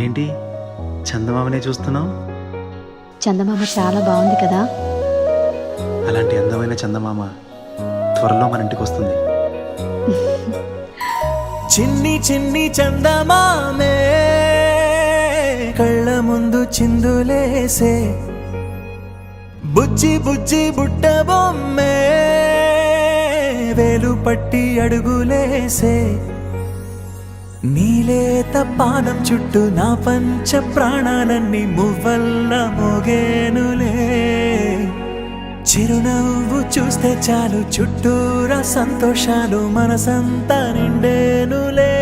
ఏంటి చందమామనే చూస్తున్నావు? చందమామ చాలా బాగుంది కదా. అలాంటి అందమైన చందమామ త్వరలో మన ఇంటికి వస్తుంది. చిన్ని చిన్ని చందమామే కళ్ళ ముందు చిందులేసే, బుజ్జి బుజ్జి బుట్ట బొమ్మే వేలు పట్టి అడుగులేసే, నీలేత పాదం చుట్టూ నా పంచ ప్రాణాలన్నీ మువ్వల్ల మోగేనులే, చిరునవ్వు చూస్తే చాలు చుట్టూరా సంతోషాలు మనసంతా నిండేనులే.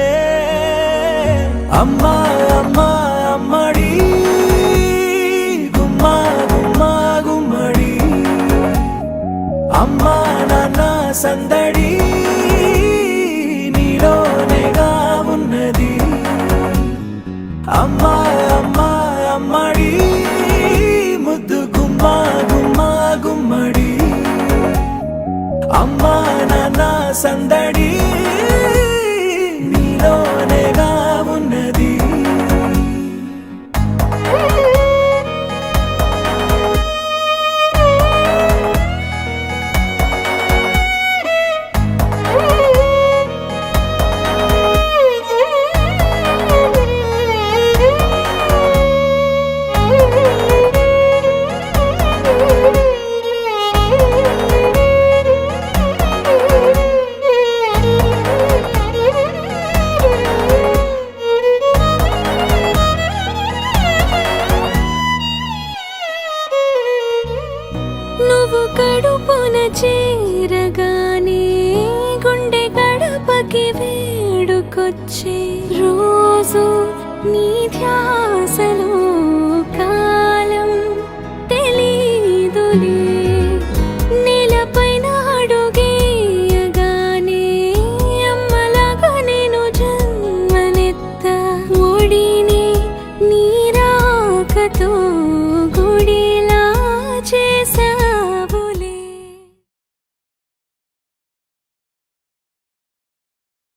అమ్మా అమ్మా అమ్మడి గుమ్మా గుమ్మా గుమ్మడి, అమ్మా నాన్న సందడి నీలోనేగా ఉన్నది. అమ్మా అమ్మా అమ్మడి ముద్దు గుమ్మా గుమ్మా గుమ్మడి, అమ్మా నాన్న సందడి నీలోనేగా ఉన్నది. నువ్వు కడుపున చేరగానే గుండె గడపకి వేడుకొచ్చే, రోజు నీ ధ్యాస